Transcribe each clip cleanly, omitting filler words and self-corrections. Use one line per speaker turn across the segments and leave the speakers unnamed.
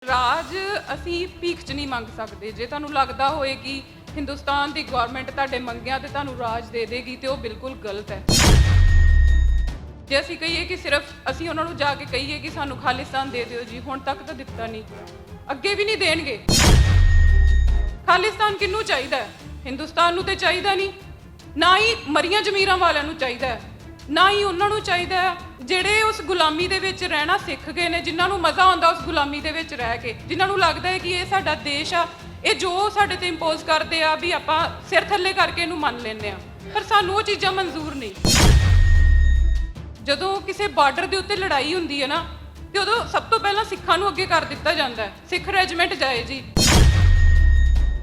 ਰਾਜ ਅਸੀਂ ਭੀਖ 'ਚ ਨਹੀਂ ਮੰਗ ਸਕਦੇ। ਜੇ ਤੁਹਾਨੂੰ ਲੱਗਦਾ ਹੋਏ ਕਿ ਹਿੰਦੁਸਤਾਨ ਦੀ ਗਵਰਨਮੈਂਟ ਤੁਹਾਡੇ ਮੰਗਿਆ ਤੇ ਤੁਹਾਨੂੰ ਰਾਜ ਦੇ ਦੇਗੀ ਤੇ ਉਹ ਬਿਲਕੁਲ ਗਲਤ ਹੈ। ਜੇ ਅਸੀਂ ਕਹੀਏ ਕਿ ਸਿਰਫ ਅਸੀਂ ਉਹਨਾਂ ਨੂੰ ਜਾ ਕੇ ਕਹੀਏ ਕਿ ਸਾਨੂੰ ਖਾਲਿਸਤਾਨ ਦੇ ਦਿਓ ਜੀ, ਹੁਣ ਤੱਕ ਤਾਂ ਦਿੱਤਾ ਨਹੀਂ, ਅੱਗੇ ਵੀ ਨਹੀਂ ਦੇਣਗੇ। ਖਾਲਿਸਤਾਨ ਕਿਹਨੂੰ ਚਾਹੀਦਾ ਹੈ? ਹਿੰਦੁਸਤਾਨ ਨੂੰ ਤੇ ਚਾਹੀਦਾ ਨਹੀਂ, ਨਾ ਹੀ ਮਰੀਆਂ ਜ਼ਮੀਰਾਂ ਵਾਲਿਆਂ ਨੂੰ ਚਾਹੀਦਾ ਹੈ, ਨਾ ਹੀ ਉਹਨਾਂ ਨੂੰ ਚਾਹੀਦਾ ਹੈ ਜਿਹੜੇ ਉਸ ਗੁਲਾਮੀ ਦੇ ਵਿੱਚ ਰਹਿਣਾ ਸਿੱਖ ਗਏ ਨੇ, ਜਿਨ੍ਹਾਂ ਨੂੰ ਮਜ਼ਾ ਆਉਂਦਾ ਉਸ ਗੁਲਾਮੀ ਦੇ ਵਿੱਚ ਰਹਿ ਕੇ, ਜਿਨ੍ਹਾਂ ਨੂੰ ਲੱਗਦਾ ਹੈ ਕਿ ਇਹ ਸਾਡਾ ਦੇਸ਼ ਆ, ਇਹ ਜੋ ਸਾਡੇ ਤੇ ਇੰਪੋਜ਼ ਕਰਦੇ ਆ ਵੀ ਆਪਾਂ ਸਿਰ ਥੱਲੇ ਕਰਕੇ ਇਹਨੂੰ ਮੰਨ ਲੈਂਦੇ ਆ। ਪਰ ਸਾਨੂੰ ਉਹ ਚੀਜ਼ਾਂ ਮਨਜ਼ੂਰ ਨਹੀਂ। ਜਦੋਂ ਕਿਸੇ ਬਾਰਡਰ ਦੇ ਉੱਤੇ ਲੜਾਈ ਹੁੰਦੀ ਹੈ ਨਾ, ਤੇ ਉਦੋਂ ਸਭ ਤੋਂ ਪਹਿਲਾਂ ਸਿੱਖਾਂ ਨੂੰ ਅੱਗੇ ਕਰ ਦਿੱਤਾ ਜਾਂਦਾ ਹੈ, ਸਿੱਖ ਰੈਜੀਮੈਂਟ ਜਾਏ ਜੀ।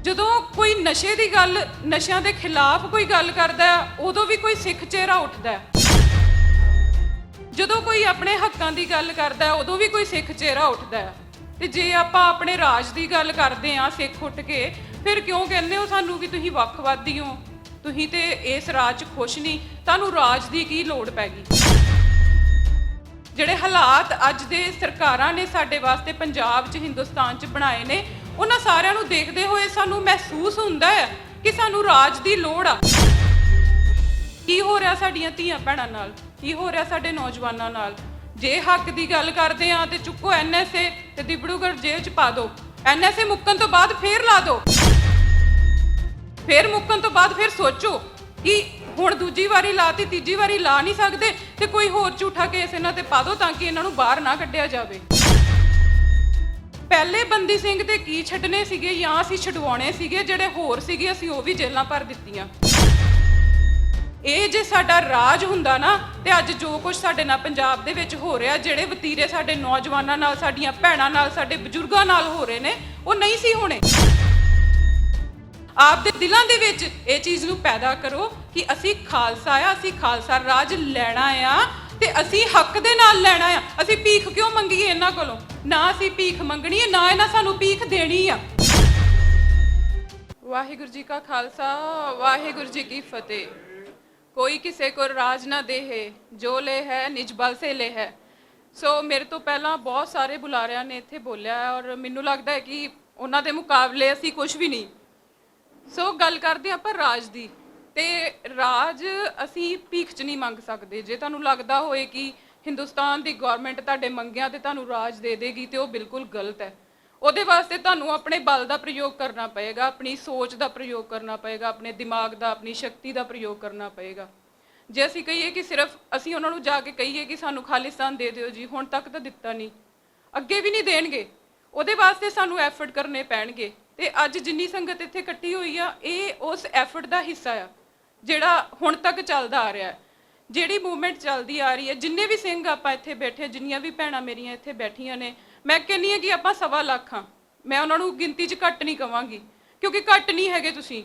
ਜਦੋਂ ਕੋਈ ਨਸ਼ੇ ਦੀ ਗੱਲ, ਨਸ਼ਿਆਂ ਦੇ ਖਿਲਾਫ ਕੋਈ ਗੱਲ ਕਰਦਾ ਹੈ, ਉਦੋਂ ਵੀ ਕੋਈ ਸਿੱਖ ਚਿਹਰਾ ਉੱਠਦਾ ਹੈ। ਜਦੋਂ ਕੋਈ ਆਪਣੇ ਹੱਕਾਂ ਦੀ ਗੱਲ ਕਰਦਾ ਹੈ, ਉਦੋਂ ਵੀ ਕੋਈ ਸਿੱਖ ਚਿਹਰਾ ਉੱਠਦਾ ਹੈ। ਤੇ ਜੇ ਆਪਾਂ ਆਪਣੇ ਰਾਜ ਦੀ ਗੱਲ ਕਰਦੇ ਹਾਂ ਸਿੱਖ ਉੱਠ ਕੇ, ਫਿਰ ਕਿਉਂ ਕਹਿੰਦੇ ਹੋ ਸਾਨੂੰ ਕਿ ਤੁਸੀਂ ਵੱਖਵਾਦੀ ਹੋ, ਤੁਸੀਂ ਤੇ ਇਸ ਰਾਜ 'ਚ ਖੁਸ਼ ਨਹੀਂ, ਤੁਹਾਨੂੰ ਰਾਜ ਦੀ ਕੀ ਲੋੜ ਪੈ ਗਈ? ਜਿਹੜੇ ਹਾਲਾਤ ਅੱਜ ਦੇ ਸਰਕਾਰਾਂ ਨੇ ਸਾਡੇ ਵਾਸਤੇ ਪੰਜਾਬ 'ਚ, ਹਿੰਦੁਸਤਾਨ 'ਚ ਬਣਾਏ ਨੇ, ਉਹਨਾਂ ਸਾਰਿਆਂ ਨੂੰ ਦੇਖਦੇ ਹੋਏ ਸਾਨੂੰ ਮਹਿਸੂਸ ਹੁੰਦਾ ਹੈ ਕਿ ਸਾਨੂੰ ਰਾਜ ਦੀ ਲੋੜ ਆ। ਕੀ ਹੋ ਰਿਹਾ ਸਾਡੀਆਂ ਧੀਆਂ ਭੈਣਾਂ ਨਾਲ, ਕੀ ਹੋ ਰਿਹਾ ਸਾਡੇ ਨੌਜਵਾਨਾਂ ਨਾਲ? ਜੇ ਹੱਕ ਦੀ ਗੱਲ ਕਰਦੇ ਆ ਤੇ ਚੁੱਕੋ NSA ਤੇ ਦਿਬੜੂਗੜ੍ਹ ਜੇਲ੍ਹ 'ਚ ਪਾ ਦਿਓ। NSA ਮੁੱਕਣ ਤੋਂ ਬਾਅਦ ਫੇਰ ਲਾ ਦਿਓ, ਫੇਰ ਮੁੱਕਣ ਤੋਂ ਬਾਅਦ ਫਿਰ ਸੋਚੋ ਕਿ ਹੁਣ ਦੂਜੀ ਵਾਰੀ ਲਾਤੀ, ਤੀਜੀ ਵਾਰੀ ਲਾ ਨਹੀਂ ਸਕਦੇ ਤੇ ਕੋਈ ਹੋਰ ਝੂਠਾ ਕੇਸ ਇਹਨਾਂ ਤੇ ਪਾ ਦਿਓ ਤਾਂ ਕਿ ਇਹਨਾਂ ਨੂੰ ਬਾਹਰ ਨਾ ਕੱਢਿਆ ਜਾਵੇ। ਪਹਿਲੇ ਬੰਦੀ ਸਿੰਘ ਤੇ ਕੀ ਛੱਡਣੇ ਸੀਗੇ ਜਾਂ ਅਸੀਂ ਛਡਵਾਉਣੇ ਸੀਗੇ, ਜਿਹੜੇ ਹੋਰ ਸੀਗੇ ਅਸੀਂ ਉਹ ਵੀ ਜੇਲ੍ਹਾਂ ਭਰ ਦਿੱਤੀਆਂ। ਇਹ ਜੇ ਸਾਡਾ ਰਾਜ ਹੁੰਦਾ ਨਾ, ਤੇ ਅੱਜ ਜੋ ਕੁਝ ਸਾਡੇ ਨਾਲ ਪੰਜਾਬ ਦੇ ਵਿੱਚ ਹੋ ਰਿਹਾ, ਜਿਹੜੇ ਵਤੀਰੇ ਸਾਡੇ ਨੌਜਵਾਨਾਂ ਨਾਲ, ਸਾਡੀਆਂ ਭੈਣਾਂ ਨਾਲ, ਸਾਡੇ ਬਜ਼ੁਰਗਾਂ ਨਾਲ ਹੋ ਰਹੇ ਨੇ, ਉਹ ਨਹੀਂ ਸੀ ਹੋਣੇ। ਆਪਦੇ ਦਿਲਾਂ ਦੇ ਵਿੱਚ ਇਹ ਚੀਜ਼ ਨੂੰ ਪੈਦਾ ਕਰੋ ਕਿ ਅਸੀਂ ਖਾਲਸਾ ਆ, ਅਸੀਂ ਖਾਲਸਾ ਰਾਜ ਲੈਣਾ ਆ ਤੇ ਅਸੀਂ ਹੱਕ ਦੇ ਨਾਲ ਲੈਣਾ ਆ। ਅਸੀਂ ਭੀਖ ਕਿਉਂ ਮੰਗੀਏ ਇਹਨਾਂ ਕੋਲੋਂ? ਨਾ ਅਸੀਂ ਭੀਖ ਮੰਗਣੀ ਹੈ, ਨਾ ਇਹਨਾਂ ਸਾਨੂੰ ਭੀਖ ਦੇਣੀ ਆ। ਵਾਹਿਗੁਰੂ ਜੀ ਕਾ ਖਾਲਸਾ, ਵਾਹਿਗੁਰੂ ਜੀ ਕੀ ਫਤਿਹ। ਕੋਈ ਕਿਸੇ ਕੋ ਰਾਜ ਨਾ ਦੇਹੇ, ਜੋ ਲੈ ਹੈ ਨਿਜ ਬਲ ਸੇ ਲੈ ਹੈ। ਸੋ ਮੇਰੇ ਤੋਂ ਪਹਿਲਾਂ ਬਹੁਤ ਸਾਰੇ ਬੁਲਾਰਿਆਂ ਨੇ ਇੱਥੇ ਬੋਲਿਆ ਔਰ ਮੈਨੂੰ ਲੱਗਦਾ ਹੈ ਕਿ ਉਹਨਾਂ ਦੇ ਮੁਕਾਬਲੇ ਅਸੀਂ ਕੁਝ ਵੀ ਨਹੀਂ। ਸੋ ਗੱਲ ਕਰਦੇ ਆਪਾਂ ਰਾਜ ਦੀ, ਤੇ ਰਾਜ ਅਸੀਂ ਭੀਖ 'ਚ ਨਹੀਂ ਮੰਗ ਸਕਦੇ। ਜੇ ਤੁਹਾਨੂੰ ਲੱਗਦਾ ਹੋਏ ਕਿ ਹਿੰਦੁਸਤਾਨ ਦੀ ਗਵਰਨਮੈਂਟ ਤੁਹਾਡੇ ਮੰਗਿਆ ਤੇ ਤੁਹਾਨੂੰ ਰਾਜ ਦੇ ਦੇਗੀ ਤੇ ਉਹ ਬਿਲਕੁਲ ਗਲਤ ਹੈ। ਉਹਦੇ ਵਾਸਤੇ ਤੁਹਾਨੂੰ ਆਪਣੇ ਬਲ ਦਾ ਪ੍ਰਯੋਗ ਕਰਨਾ ਪਏਗਾ, ਆਪਣੀ ਸੋਚ ਦਾ ਪ੍ਰਯੋਗ ਕਰਨਾ ਪਏਗਾ, ਆਪਣੇ ਦਿਮਾਗ ਦਾ, ਆਪਣੀ ਸ਼ਕਤੀ ਦਾ ਪ੍ਰਯੋਗ ਕਰਨਾ ਪਏਗਾ। ਜੇ ਅਸੀਂ ਕਹੀਏ ਕਿ ਸਿਰਫ ਅਸੀਂ ਉਹਨਾਂ ਨੂੰ ਜਾ ਕੇ ਕਹੀਏ ਕਿ ਸਾਨੂੰ ਖਾਲਿਸਤਾਨ ਦੇ ਦਿਓ ਜੀ, ਹੁਣ ਤੱਕ ਤਾਂ ਦਿੱਤਾ ਨਹੀਂ, ਅੱਗੇ ਵੀ ਨਹੀਂ ਦੇਣਗੇ, ਉਹਦੇ ਵਾਸਤੇ ਸਾਨੂੰ ਐਫਰਟ ਕਰਨੇ ਪੈਣਗੇ। ਤੇ ਅੱਜ ਜਿੰਨੀ ਸੰਗਤ ਇੱਥੇ ਇਕੱਠੀ ਹੋਈ ਆ, ਇਹ ਉਸ ਐਫਰਟ ਦਾ ਹਿੱਸਾ ਆ ਜਿਹੜਾ ਹੁਣ ਤੱਕ ਚੱਲਦਾ ਆ ਰਿਹਾ। ਜਿਹੜੀ ਮੂਵਮੈਂਟ ਚੱਲਦੀ ਆ ਰਹੀ ਹੈ, ਜਿੰਨੇ ਵੀ ਸਿੰਘ ਆਪਾਂ ਇੱਥੇ ਬੈਠੇ, ਜਿੰਨੀਆਂ ਵੀ ਭੈਣਾਂ ਮੇਰੀਆਂ ਇੱਥੇ ਬੈਠੀਆਂ ਨੇ, ਮੈਂ ਕਹਿੰਦੀ ਹਾਂ ਕਿ ਆਪਾਂ 1.25 ਲੱਖ ਹਾਂ। ਮੈਂ ਉਹਨਾਂ ਨੂੰ ਗਿਣਤੀ 'ਚ ਘੱਟ ਨਹੀਂ ਕਵਾਂਗੀ, ਕਿਉਂਕਿ ਘੱਟ ਨਹੀਂ ਹੈਗੇ ਤੁਸੀਂ।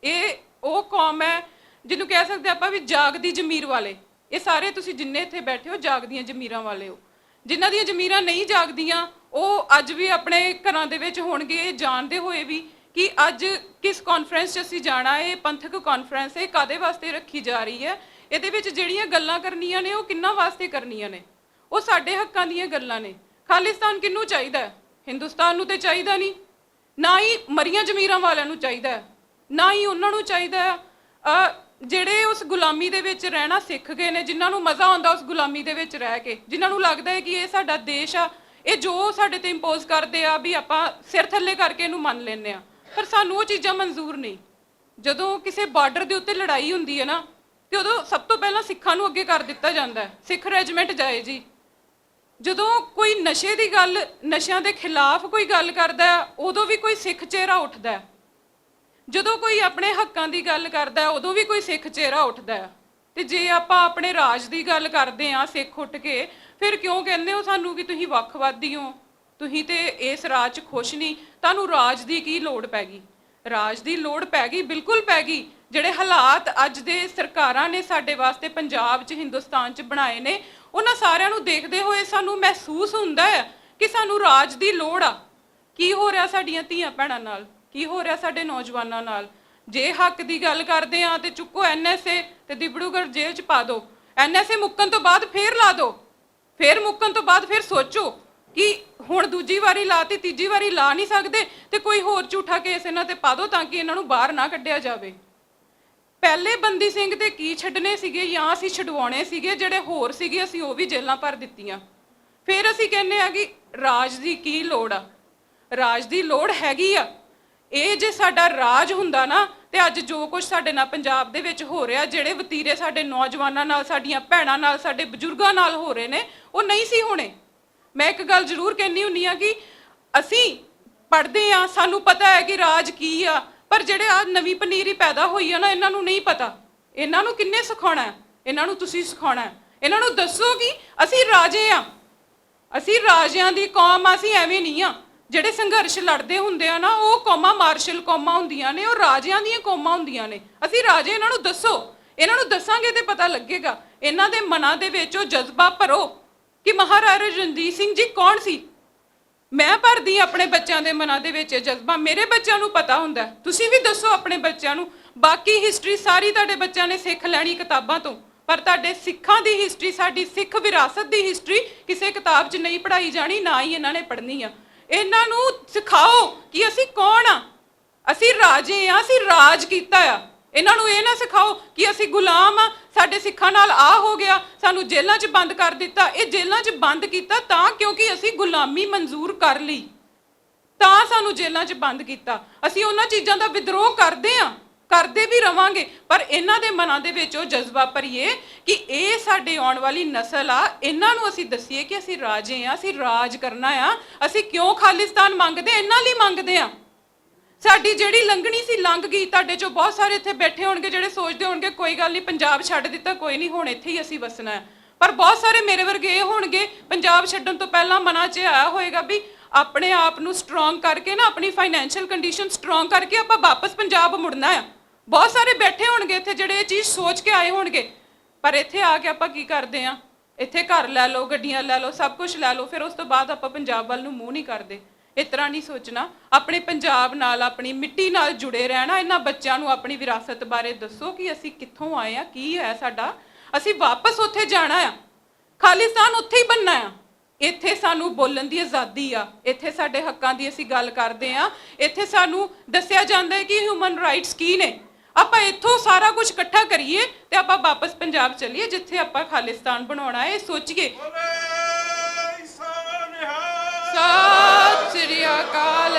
ਇਹ ਉਹ ਕੌਮ ਹੈ ਜਿਹਨੂੰ ਕਹਿ ਸਕਦੇ ਆਪਾਂ ਵੀ ਜਾਗਦੀ ਜ਼ਮੀਰ ਵਾਲੇ। ਇਹ ਸਾਰੇ ਤੁਸੀਂ ਜਿੰਨੇ ਇੱਥੇ ਬੈਠੇ ਹੋ ਜਾਗਦੀਆਂ ਜ਼ਮੀਰਾਂ ਵਾਲੇ ਹੋ। ਜਿਨ੍ਹਾਂ ਦੀਆਂ ਜ਼ਮੀਰਾਂ ਨਹੀਂ ਜਾਗਦੀਆਂ ਉਹ ਅੱਜ ਵੀ ਆਪਣੇ ਘਰਾਂ ਦੇ ਵਿੱਚ ਹੋਣਗੇ, ਇਹ ਜਾਣਦੇ ਹੋਏ ਵੀ ਕਿ ਅੱਜ ਕਿਸ ਕਾਨਫਰੰਸ 'ਚ ਅਸੀਂ ਜਾਣਾ। ਇਹ ਪੰਥਕ ਕਾਨਫਰੰਸ ਹੈ, ਕਾਹਦੇ ਵਾਸਤੇ ਰੱਖੀ ਜਾ ਰਹੀ ਹੈ? ਇਹਦੇ ਵਿੱਚ ਜਿਹੜੀਆਂ ਗੱਲਾਂ ਕਰਨੀਆਂ ਨੇ ਉਹ ਕਿੰਨਾ ਵਾਸਤੇ ਕਰਨੀਆਂ ਨੇ? ਉਹ ਸਾਡੇ ਹੱਕਾਂ ਦੀਆਂ ਗੱਲਾਂ ਨੇ। ਖਾਲਿਸਤਾਨ ਕਿਹਨੂੰ ਚਾਹੀਦਾ ਹੈ? ਹਿੰਦੁਸਤਾਨ ਨੂੰ ਤੇ ਚਾਹੀਦਾ ਨਹੀਂ, ਨਾ ਹੀ ਮਰੀਆਂ ਜ਼ਮੀਰਾਂ ਵਾਲਿਆਂ ਨੂੰ ਚਾਹੀਦਾ ਹੈ, ਨਾ ਹੀ ਉਹਨਾਂ ਨੂੰ ਚਾਹੀਦਾ ਹੈ ਜਿਹੜੇ ਉਸ ਗੁਲਾਮੀ ਦੇ ਵਿੱਚ ਰਹਿਣਾ ਸਿੱਖ ਗਏ ਨੇ, ਜਿਨ੍ਹਾਂ ਨੂੰ ਮਜ਼ਾ ਆਉਂਦਾ ਉਸ ਗੁਲਾਮੀ ਦੇ ਵਿੱਚ ਰਹਿ ਕੇ, ਜਿਨ੍ਹਾਂ ਨੂੰ ਲੱਗਦਾ ਹੈ ਕਿ ਇਹ ਸਾਡਾ ਦੇਸ਼ ਆ, ਇਹ ਜੋ ਸਾਡੇ ਤੇ ਇੰਪੋਜ਼ ਕਰਦੇ ਆ ਵੀ ਆਪਾਂ ਸਿਰ ਥੱਲੇ ਕਰਕੇ ਇਹਨੂੰ ਮੰਨ ਲੈਂਦੇ ਆ। ਪਰ ਸਾਨੂੰ ਉਹ ਚੀਜ਼ਾਂ ਮਨਜ਼ੂਰ ਨਹੀਂ। ਜਦੋਂ ਕਿਸੇ ਬਾਰਡਰ ਦੇ ਉੱਤੇ ਲੜਾਈ ਹੁੰਦੀ ਹੈ ਨਾ, ਤੇ ਉਦੋਂ ਸਭ ਤੋਂ ਪਹਿਲਾਂ ਸਿੱਖਾਂ ਨੂੰ ਅੱਗੇ ਕਰ ਦਿੱਤਾ ਜਾਂਦਾ ਹੈ, ਸਿੱਖ ਰੈਜੀਮੈਂਟ ਜਾਏ ਜੀ। ਜਦੋਂ ਕੋਈ ਨਸ਼ੇ ਦੀ ਗੱਲ, ਨਸ਼ਿਆਂ ਦੇ ਖਿਲਾਫ ਕੋਈ ਗੱਲ ਕਰਦਾ, ਉਦੋਂ ਵੀ ਕੋਈ ਸਿੱਖ ਚਿਹਰਾ ਉੱਠਦਾ ਹੈ। ਜਦੋਂ ਕੋਈ ਆਪਣੇ ਹੱਕਾਂ ਦੀ ਗੱਲ ਕਰਦਾ, ਉਦੋਂ ਵੀ ਕੋਈ ਸਿੱਖ ਚਿਹਰਾ ਉੱਠਦਾ ਹੈ। ਤੇ ਜੇ ਆਪਾਂ ਆਪਣੇ ਰਾਜ ਦੀ ਗੱਲ ਕਰਦੇ ਹਾਂ ਸਿੱਖ ਉੱਠ ਕੇ, ਫਿਰ ਕਿਉਂ ਕਹਿੰਦੇ ਹੋ ਸਾਨੂੰ ਕਿ ਤੁਸੀਂ ਵੱਖਵਾਦੀ ਹੋ, ਤੁਸੀਂ ਤੇ ਇਸ ਰਾਜ 'ਚ ਖੁਸ਼ ਨਹੀਂ, ਤੁਹਾਨੂੰ ਰਾਜ ਦੀ ਕੀ ਲੋੜ ਪੈ ਗਈ? ਰਾਜ ਦੀ ਲੋੜ ਪੈ ਗਈ, ਬਿਲਕੁਲ ਪੈ ਗਈ। ਜਿਹੜੇ ਹਾਲਾਤ ਅੱਜ ਦੇ ਸਰਕਾਰਾਂ ਨੇ ਸਾਡੇ ਵਾਸਤੇ ਪੰਜਾਬ 'ਚ, ਹਿੰਦੁਸਤਾਨ 'ਚ ਬਣਾਏ ਨੇ, ਉਹਨਾਂ ਸਾਰਿਆਂ ਨੂੰ ਦੇਖਦੇ ਹੋਏ ਸਾਨੂੰ ਮਹਿਸੂਸ ਹੁੰਦਾ ਹੈ ਕਿ ਸਾਨੂੰ ਰਾਜ ਦੀ ਲੋੜ ਆ। ਕੀ ਹੋ ਰਿਹਾ ਸਾਡੀਆਂ ਧੀਆਂ ਭੈਣਾਂ ਨਾਲ, ਕੀ ਹੋ ਰਿਹਾ ਸਾਡੇ ਨੌਜਵਾਨਾਂ ਨਾਲ? ਜੇ ਹੱਕ ਦੀ ਗੱਲ ਕਰਦੇ ਆ ਤੇ ਚੁੱਕੋ NSA ਤੇ ਦਿਬੜੂਗੜ੍ਹ ਜੇਲ੍ਹ 'ਚ ਪਾ ਦਿਓ। NSA ਮੁੱਕਣ ਤੋਂ ਬਾਅਦ ਫੇਰ ਲਾ ਦਿਓ, ਫੇਰ ਮੁੱਕਣ ਤੋਂ ਬਾਅਦ ਫਿਰ ਸੋਚੋ ਕਿ ਹੁਣ ਦੂਜੀ ਵਾਰੀ ਲਾ ਤੇ ਤੀਜੀ ਵਾਰੀ ਲਾ ਨਹੀਂ ਸਕਦੇ ਤੇ ਕੋਈ ਹੋਰ ਝੂਠਾ ਕੇਸ ਇਹਨਾਂ ਤੇ ਪਾ ਦਿਓ ਤਾਂ ਕਿ ਇਹਨਾਂ ਨੂੰ ਬਾਹਰ ਨਾ ਕੱਢਿਆ ਜਾਵੇ। ਪਹਿਲੇ ਬੰਦੀ ਸਿੰਘ ਤੇ ਕੀ ਛੱਡਣੇ ਸੀਗੇ ਜਾਂ ਅਸੀਂ ਛਡਵਾਉਣੇ ਸੀਗੇ, ਜਿਹੜੇ ਹੋਰ ਸੀਗੇ ਅਸੀਂ ਉਹ ਵੀ ਜੇਲ੍ਹਾਂ ਭਰ ਦਿੱਤੀਆਂ। ਫਿਰ ਅਸੀਂ ਕਹਿੰਦੇ ਆ ਕਿ ਰਾਜ ਦੀ ਕੀ ਲੋੜ ਆ? ਰਾਜ ਦੀ ਲੋੜ ਹੈਗੀ ਆ। ਇਹ ਜੇ ਸਾਡਾ ਰਾਜ ਹੁੰਦਾ ਨਾ ਤੇ ਅੱਜ ਜੋ ਕੁਝ ਸਾਡੇ ਨਾਲ ਪੰਜਾਬ ਦੇ ਵਿੱਚ ਹੋ ਰਿਹਾ, ਜਿਹੜੇ ਵਤੀਰੇ ਸਾਡੇ ਨੌਜਵਾਨਾਂ ਨਾਲ, ਸਾਡੀਆਂ ਭੈਣਾਂ ਨਾਲ, ਸਾਡੇ ਬਜ਼ੁਰਗਾਂ ਨਾਲ ਹੋ ਰਹੇ ਨੇ, ਉਹ ਨਹੀਂ ਸੀ ਹੋਣੇ। ਮੈਂ ਇੱਕ ਗੱਲ ਜ਼ਰੂਰ ਕਹਿੰਦੀ ਹੁੰਦੀ ਆ ਕਿ ਅਸੀਂ ਪੜ੍ਹਦੇ ਆ, ਸਾਨੂੰ ਪਤਾ ਹੈ ਕਿ ਰਾਜ ਕੀ ਆ, ਪਰ ਜਿਹੜੇ ਆ ਨਵੀਂ ਪਨੀਰੀ ਪੈਦਾ ਹੋਈ ਆ ਨਾ, ਇਹਨਾਂ ਨੂੰ ਨਹੀਂ ਪਤਾ। ਇਹਨਾਂ ਨੂੰ ਕਿੰਨੇ ਸਿਖਾਉਣਾ? ਇਹਨਾਂ ਨੂੰ ਤੁਸੀਂ ਸਿਖਾਉਣਾ। ਇਹਨਾਂ ਨੂੰ ਦੱਸੋ ਕਿ ਅਸੀਂ ਰਾਜੇ ਆ, ਅਸੀਂ ਰਾਜਿਆਂ ਦੀ ਕੌਮ ਆ, ਅਸੀਂ ਐਵੇਂ ਨਹੀਂ ਆ। ਜਿਹੜੇ ਸੰਘਰਸ਼ ਲੜਦੇ ਹੁੰਦੇ ਆ ਨਾ, ਉਹ ਕੌਮਾਂ ਮਾਰਸ਼ਲ ਕੌਮਾਂ ਹੁੰਦੀਆਂ ਨੇ, ਉਹ ਰਾਜਿਆਂ ਦੀਆਂ ਕੌਮਾਂ ਹੁੰਦੀਆਂ ਨੇ। ਅਸੀਂ ਰਾਜੇ। ਇਹਨਾਂ ਨੂੰ ਦੱਸੋ, ਇਹਨਾਂ ਨੂੰ ਦੱਸਾਂਗੇ ਤੇ ਪਤਾ ਲੱਗੇਗਾ। ਇਹਨਾਂ ਦੇ ਮਨਾਂ ਦੇ ਵਿੱਚ ਉਹ ਜਜ਼ਬਾ ਭਰੋ ਕਿ ਮਹਾਰਾਜਾ ਰਣਜੀਤ ਸਿੰਘ ਜੀ ਕੌਣ ਸੀ। ਮੈਂ ਭਰਦੀ ਆਪਣੇ ਬੱਚਿਆਂ ਦੇ ਮਨਾਂ ਦੇ ਵਿੱਚ ਜਜ਼ਬਾ। ਮੇਰੇ ਬੱਚਿਆਂ ਨੂੰ ਪਤਾ ਹੁੰਦਾ, ਤੁਸੀਂ ਵੀ ਦੱਸੋ ਆਪਣੇ ਬੱਚਿਆਂ ਨੂੰ। ਬਾਕੀ ਹਿਸਟਰੀ ਸਾਰੀ ਤੁਹਾਡੇ ਬੱਚਿਆਂ ਨੇ ਸਿੱਖ ਲੈਣੀ ਕਿਤਾਬਾਂ ਤੋਂ, ਪਰ ਤੁਹਾਡੇ ਸਿੱਖਾਂ ਦੀ ਹਿਸਟਰੀ, ਸਾਡੀ ਸਿੱਖ ਵਿਰਾਸਤ ਦੀ ਹਿਸਟਰੀ ਕਿਸੇ ਕਿਤਾਬ 'ਚ ਨਹੀਂ ਪੜ੍ਹਾਈ ਜਾਣੀ, ਨਾ ਹੀ ਇਹਨਾਂ ਨੇ ਪੜ੍ਹਨੀ ਆ। ਇਹਨਾਂ ਨੂੰ ਸਿਖਾਓ ਕਿ ਅਸੀਂ ਕੌਣ ਆ, ਅਸੀਂ ਰਾਜੇ ਆ, ਅਸੀਂ ਰਾਜ ਕੀਤਾ ਆ। ਇਹਨਾਂ ਨੂੰ ਇਹ ਨਾ ਸਿਖਾਓ ਕਿ ਅਸੀਂ ਗੁਲਾਮ ਆ, ਸਾਡੇ ਸਿੱਖਾਂ ਨਾਲ ਆ ਹੋ ਗਿਆ, ਸਾਨੂੰ ਜੇਲ੍ਹਾਂ 'ਚ ਬੰਦ ਕਰ ਦਿੱਤਾ। ਇਹ ਜੇਲ੍ਹਾਂ 'ਚ ਬੰਦ ਕੀਤਾ ਤਾਂ ਕਿਉਂਕਿ ਅਸੀਂ ਗੁਲਾਮੀ ਮਨਜ਼ੂਰ ਕਰ ਲਈ, ਤਾਂ ਸਾਨੂੰ ਜੇਲ੍ਹਾਂ 'ਚ ਬੰਦ ਕੀਤਾ। ਅਸੀਂ ਉਹਨਾਂ ਚੀਜ਼ਾਂ ਦਾ ਵਿਦਰੋਹ ਕਰਦੇ ਆ, ਕਰਦੇ ਵੀ ਰਵਾਂਗੇ, ਪਰ ਇਹਨਾਂ ਦੇ ਮਨਾਂ ਦੇ ਵਿੱਚ ਉਹ ਜਜ਼ਬਾ ਭਰੀਏ ਕਿ ਇਹ ਸਾਡੇ ਆਉਣ ਵਾਲੀ ਨਸਲ ਆ। ਇਹਨਾਂ ਨੂੰ ਅਸੀਂ ਦੱਸੀਏ ਕਿ ਅਸੀਂ ਰਾਜੇ ਆ, ਅਸੀਂ ਰਾਜ ਕਰਨਾ ਆ। ਅਸੀਂ ਕਿਉਂ ਖਾਲਿਸਤਾਨ ਮੰਗਦੇ? ਇਹਨਾਂ ਲਈ ਮੰਗਦੇ ਆ। ਸਾਡੀ ਜਿਹੜੀ ਲੰਘਣੀ ਸੀ ਲੰਘ ਗਈ। ਤੁਹਾਡੇ ਚੋਂ ਬਹੁਤ ਸਾਰੇ ਇੱਥੇ ਬੈਠੇ ਹੋਣਗੇ ਜਿਹੜੇ ਸੋਚਦੇ ਹੋਣਗੇ ਕੋਈ ਗੱਲ ਨਹੀਂ, ਪੰਜਾਬ ਛੱਡ ਦਿੱਤਾ, ਕੋਈ ਨਹੀਂ, ਹੁਣ ਇੱਥੇ ਹੀ ਅਸੀਂ ਵਸਣਾ ਹੈ। ਪਰ ਬਹੁਤ ਸਾਰੇ ਮੇਰੇ ਵਰਗੇ ਇਹ ਹੋਣਗੇ, ਪੰਜਾਬ ਛੱਡਣ ਤੋਂ ਪਹਿਲਾਂ ਮਨਾਂ 'ਚ ਆਇਆ ਹੋਏਗਾ ਵੀ ਆਪਣੇ ਆਪ ਨੂੰ ਸਟਰੋਂਗ ਕਰਕੇ ਨਾ, ਆਪਣੀ ਫਾਈਨੈਂਸ਼ੀਅਲ ਕੰਡੀਸ਼ਨ ਸਟਰੋਂਗ ਕਰਕੇ ਆਪਾਂ ਵਾਪਸ ਪੰਜਾਬ ਮੁੜਨਾ ਆ। ਬਹੁਤ ਸਾਰੇ ਬੈਠੇ ਹੋਣਗੇ ਇੱਥੇ ਜਿਹੜੇ ਇਹ ਚੀਜ਼ ਸੋਚ ਕੇ ਆਏ ਹੋਣਗੇ, ਪਰ ਇੱਥੇ ਆ ਕੇ ਆਪਾਂ ਕੀ ਕਰਦੇ ਆ? ਇੱਥੇ ਘਰ ਲੈ ਲਓ, ਗੱਡੀਆਂ ਲੈ ਲਓ, ਸਭ ਕੁਝ ਲੈ ਲਓ, ਫਿਰ ਉਸ ਤੋਂ ਬਾਅਦ ਆਪਾਂ ਪੰਜਾਬ ਵੱਲ ਨੂੰ ਮੂੰਹ ਨਹੀਂ ਕਰਦੇ। ਇਸ ਤਰ੍ਹਾਂ ਨਹੀਂ ਸੋਚਣਾ। ਆਪਣੇ ਪੰਜਾਬ ਨਾਲ, ਆਪਣੀ ਮਿੱਟੀ ਨਾਲ ਜੁੜੇ ਰਹਿਣਾ। ਇਹਨਾਂ ਬੱਚਿਆਂ ਨੂੰ ਆਪਣੀ ਵਿਰਾਸਤ ਬਾਰੇ ਦੱਸੋ ਕਿ ਅਸੀਂ ਕਿੱਥੋਂ ਆਏ ਆ, ਕੀ ਹੈ ਸਾਡਾ। ਅਸੀਂ ਵਾਪਸ ਉੱਥੇ ਜਾਣਾ ਆ, ਖਾਲਿਸਤਾਨ ਉੱਥੇ ਹੀ ਬਣਨਾ ਆ। ਇੱਥੇ ਸਾਨੂੰ ਬੋਲਣ ਦੀ ਆਜ਼ਾਦੀ ਆ, ਇੱਥੇ ਸਾਡੇ ਹੱਕਾਂ ਦੀ ਅਸੀਂ ਗੱਲ ਕਰਦੇ ਆ, ਇੱਥੇ ਸਾਨੂੰ ਦੱਸਿਆ ਜਾਂਦਾ ਹੈ ਕਿ ਹਿਊਮਨ ਰਾਈਟਸ ਕੀ ਨੇ। ਆਪਾਂ ਇੱਥੋਂ ਸਾਰਾ ਕੁਝ ਇਕੱਠਾ ਕਰੀਏ ਤੇ ਆਪਾਂ ਵਾਪਸ ਪੰਜਾਬ ਚੱਲੀਏ ਜਿੱਥੇ ਆਪਾਂ ਖਾਲਿਸਤਾਨ ਬਣਾਉਣਾ ਹੈ। ਇਹ ਸੋਚੀਏ। ਸਤਿ ਸ੍ਰੀ ਅਕਾਲ।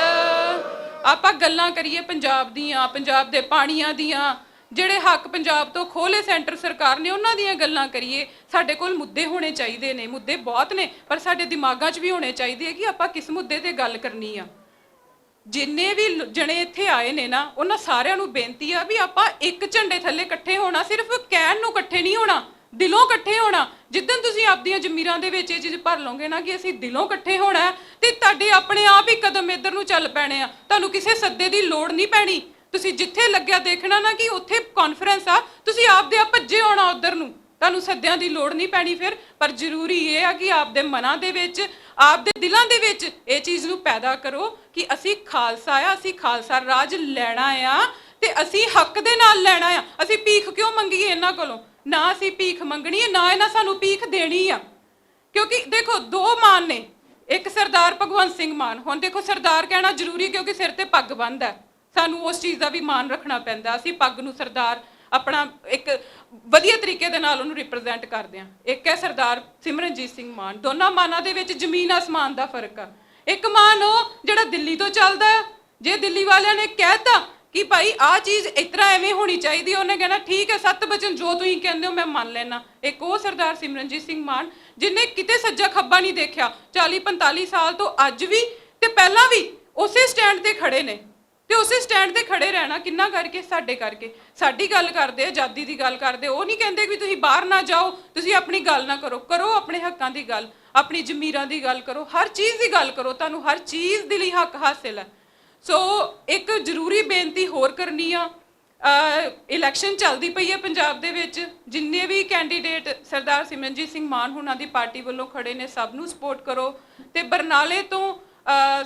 ਆਪਾਂ ਗੱਲਾਂ ਕਰੀਏ ਪੰਜਾਬ ਦੀਆਂ, ਪੰਜਾਬ ਦੇ ਪਾਣੀਆਂ ਦੀਆਂ, ਜਿਹੜੇ ਹੱਕ ਪੰਜਾਬ ਤੋਂ ਖੋਲੇ ਸੈਂਟਰ ਸਰਕਾਰ ਨੇ, ਉਹਨਾਂ ਦੀਆਂ ਗੱਲਾਂ ਕਰੀਏ। ਸਾਡੇ ਕੋਲ ਮੁੱਦੇ ਹੋਣੇ ਚਾਹੀਦੇ ਨੇ, ਮੁੱਦੇ ਬਹੁਤ ਨੇ, ਪਰ ਸਾਡੇ ਦਿਮਾਗਾਂ 'ਚ ਵੀ ਹੋਣੇ ਚਾਹੀਦੇ ਕਿ ਆਪਾਂ ਕਿਸ ਮੁੱਦੇ ਤੇ ਗੱਲ ਕਰਨੀ ਆ। ਜਿੰਨੇ ਵੀ ਜਣੇ ਇੱਥੇ ਆਏ ਨੇ ਨਾ, ਉਹਨਾਂ ਸਾਰਿਆਂ ਨੂੰ ਬੇਨਤੀ ਆ ਵੀ ਆਪਾਂ ਇੱਕ ਝੰਡੇ ਥੱਲੇ ਇਕੱਠੇ ਹੋਣਾ। ਸਿਰਫ ਕਹਿਣ ਨੂੰ ਇਕੱਠੇ ਨਹੀਂ ਹੋਣਾ, ਦਿਲੋਂ ਇਕੱਠੇ ਹੋਣਾ। ਜਿੱਦਣ ਤੁਸੀਂ ਆਪਦੀਆਂ ਜ਼ਮੀਰਾਂ ਦੇ ਵਿੱਚ ਇਹ ਚੀਜ਼ ਭਰ ਲਓਗੇ ਨਾ ਕਿ ਅਸੀਂ ਦਿਲੋਂ ਇਕੱਠੇ ਹੋਣਾ, ਤੇ ਤੁਹਾਡੇ ਆਪਣੇ ਆਪ ਹੀ ਕਦਮ ਇੱਧਰ ਨੂੰ ਚੱਲ ਪੈਣੇ ਆ। ਤੁਹਾਨੂੰ ਕਿਸੇ ਸੱਦੇ ਦੀ ਲੋੜ ਨਹੀਂ ਪੈਣੀ। ਤੁਸੀਂ ਜਿੱਥੇ ਲੱਗਿਆ ਦੇਖਣਾ ਨਾ ਕਿ ਉੱਥੇ ਕਾਨਫਰੰਸ ਆ, ਤੁਸੀਂ ਆਪਦੇ ਆਪ ਭੱਜੇ ਆਉਣਾ ਉੱਧਰ ਨੂੰ। ਤੁਹਾਨੂੰ ਸੱਦਿਆਂ ਦੀ ਲੋੜ ਨਹੀਂ ਪੈਣੀ ਫਿਰ। ਪਰ ਜ਼ਰੂਰੀ ਇਹ ਆ ਕਿ ਆਪਦੇ ਮਨਾਂ ਦੇ ਵਿੱਚ, ਆਪਦੇ ਦਿਲਾਂ ਦੇ ਵਿੱਚ ਇਹ ਚੀਜ਼ ਨੂੰ ਪੈਦਾ ਕਰੋ ਕਿ ਅਸੀਂ ਖਾਲਸਾ ਆ, ਅਸੀਂ ਖਾਲਸਾ ਰਾਜ ਲੈਣਾ ਆ ਤੇ ਅਸੀਂ ਹੱਕ ਦੇ ਨਾਲ ਲੈਣਾ ਆ। ਅਸੀਂ ਭੀਖ ਕਿਉਂ ਮੰਗੀਏ ਇਹਨਾਂ ਕੋਲੋਂ? ਨਾ ਅਸੀਂ ਭੀਖ ਮੰਗਣੀ ਹੈ, ਨਾ ਇਹਨਾਂ ਸਾਨੂੰ ਭੀਖ ਦੇਣੀ ਆ। ਕਿਉਂਕਿ ਦੇਖੋ, ਦੋ ਮਾਨ ਨੇ, ਇੱਕ ਸਰਦਾਰ ਭਗਵੰਤ ਸਿੰਘ ਮਾਨ। ਹੁਣ ਦੇਖੋ, ਸਰਦਾਰ ਕਹਿਣਾ ਜ਼ਰੂਰੀ ਕਿਉਂਕਿ ਸਿਰ ਤੇ ਪੱਗ ਬੰਨ੍ਹਦਾ, ਸਾਨੂੰ ਉਸ ਚੀਜ਼ ਦਾ ਵੀ ਮਾਣ ਰੱਖਣਾ ਪੈਂਦਾ। ਅਸੀਂ ਪੱਗ ਨੂੰ ਸਰਦਾਰ ਆਪਣਾ ਇੱਕ ਵਧੀਆ ਤਰੀਕੇ ਦੇ ਨਾਲ ਉਹਨੂੰ ਰਿਪਰੈਜ਼ੈਂਟ ਕਰਦੇ ਹਾਂ। ਇੱਕ ਹੈ ਸਰਦਾਰ ਸਿਮਰਨਜੀਤ ਸਿੰਘ ਮਾਨ। ਦੋਨਾਂ ਮਾਨਾਂ ਦੇ ਵਿੱਚ ਜ਼ਮੀਨ ਆਸਮਾਨ ਦਾ ਫਰਕ ਆ। ਇੱਕ ਮਾਨ ਉਹ ਜਿਹੜਾ ਦਿੱਲੀ ਤੋਂ ਚੱਲਦਾ, ਜੇ ਦਿੱਲੀ ਵਾਲਿਆਂ ਨੇ ਕਹਿਤਾ ਕਿ ਭਾਈ ਆਹ ਚੀਜ਼ ਇਸ ਤਰ੍ਹਾਂ ਐਵੇਂ ਹੋਣੀ ਚਾਹੀਦੀ, ਉਹਨੇ ਕਹਿਣਾ ਠੀਕ ਹੈ, 7 ਵਚਨ ਜੋ ਤੁਸੀਂ ਕਹਿੰਦੇ ਹੋ ਮੈਂ ਮੰਨ ਲੈਣਾ। ਇੱਕ ਉਹ ਸਰਦਾਰ ਸਿਮਰਨਜੀਤ ਸਿੰਘ ਮਾਨ ਜਿਹਨੇ ਕਿਤੇ ਸੱਜਾ ਖੱਬਾ ਨਹੀਂ ਦੇਖਿਆ, 40-45 ਸਾਲ ਤੋਂ ਅੱਜ ਵੀ ਤੇ ਪਹਿਲਾਂ ਵੀ ਉਸੇ ਸਟੈਂਡ ਤੇ ਖੜੇ ਨੇ ਤੇ ਉਸੇ ਸਟੈਂਡ ਤੇ ਖੜੇ ਰਹਿਣਾ। ਕਿੰਨਾ ਕਰਕੇ? ਸਾਡੇ ਕਰਕੇ। ਸਾਡੀ ਗੱਲ ਕਰਦੇ, ਆਜ਼ਾਦੀ ਦੀ ਗੱਲ ਕਰਦੇ। ਉਹ ਨਹੀਂ ਕਹਿੰਦੇ ਵੀ ਤੁਸੀਂ ਬਾਹਰ ਨਾ ਜਾਓ, ਤੁਸੀਂ ਆਪਣੀ ਗੱਲ ਨਾ ਕਰੋ। ਕਰੋ ਆਪਣੇ ਹੱਕਾਂ ਦੀ ਗੱਲ, ਆਪਣੀ ਜ਼ਮੀਰਾਂ ਦੀ ਗੱਲ ਕਰੋ, ਹਰ ਚੀਜ਼ ਦੀ ਗੱਲ ਕਰੋ। ਤੁਹਾਨੂੰ ਹਰ ਚੀਜ਼ ਦੇ ਲਈ ਹੱਕ ਹਾਸਿਲ ਹੈ। ਸੋ ਇੱਕ ਜ਼ਰੂਰੀ ਬੇਨਤੀ ਹੋਰ ਕਰਨੀ ਆ। ਇਲੈਕਸ਼ਨ ਚੱਲਦੀ ਪਈ ਹੈ ਪੰਜਾਬ ਦੇ ਵਿੱਚ। ਜਿੰਨੇ ਵੀ ਕੈਂਡੀਡੇਟ ਸਰਦਾਰ ਸਿਮਰਨਜੀਤ ਸਿੰਘ ਮਾਨ ਹੁਣਾਂ ਦੀ ਪਾਰਟੀ ਵੱਲੋਂ ਖੜੇ ਨੇ, ਸਭ ਨੂੰ ਸਪੋਰਟ ਕਰੋ। ਤੇ ਬਰਨਾਲੇ ਤੋਂ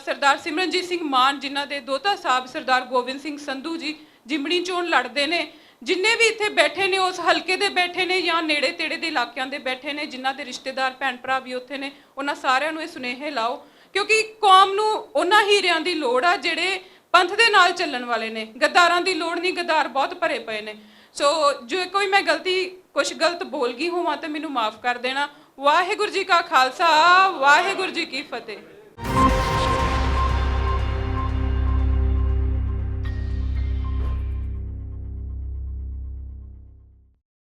ਸਰਦਾਰ ਸਿਮਰਨਜੀਤ ਸਿੰਘ ਮਾਨ, ਜਿਨ੍ਹਾਂ ਦੇ ਦੋਹਤਾ ਸਾਹਿਬ ਸਰਦਾਰ ਗੋਬਿੰਦ ਸਿੰਘ ਸੰਧੂ ਜੀ ਜਿਮਣੀ ਚੋਣ ਲੜਦੇ ਨੇ, ਜਿੰਨੇ ਵੀ ਇੱਥੇ ਬੈਠੇ ਨੇ ਉਸ ਹਲਕੇ ਦੇ ਬੈਠੇ ਨੇ ਜਾਂ ਨੇੜੇ ਤੇੜੇ ਦੇ ਇਲਾਕਿਆਂ ਦੇ ਬੈਠੇ ਨੇ, ਜਿਨ੍ਹਾਂ ਦੇ ਰਿਸ਼ਤੇਦਾਰ ਭੈਣ ਭਰਾ ਵੀ ਉੱਥੇ ਨੇ, ਉਹਨਾਂ ਸਾਰਿਆਂ ਨੂੰ ਇਹ ਸੁਨੇਹੇ ਲਾਓ, ਕਿਉਂਕਿ ਕੌਮ ਨੂੰ ਉਹਨਾਂ ਹੀਰਿਆਂ ਦੀ ਲੋੜ ਆ ਜਿਹੜੇ ਪੰਥ ਦੇ ਨਾਲ ਚੱਲਣ ਵਾਲੇ ਨੇ। ਗੱਦਾਰਾਂ ਦੀ ਲੋੜ ਨਹੀਂ, ਗੱਦਾਰ ਬਹੁਤ ਭਰੇ ਪਏ ਨੇ। ਸੋ ਜੇ ਕੋਈ ਮੈਂ ਕੁਛ ਗਲਤ ਬੋਲ ਗਈ ਹੋਵਾਂ ਤਾਂ ਮੈਨੂੰ ਮਾਫ ਕਰ ਦੇਣਾ। ਵਾਹਿਗੁਰੂ ਜੀ ਕਾ ਖਾਲਸਾ, ਵਾਹਿਗੁਰੂ ਜੀ ਕੀ ਫਤਿਹ।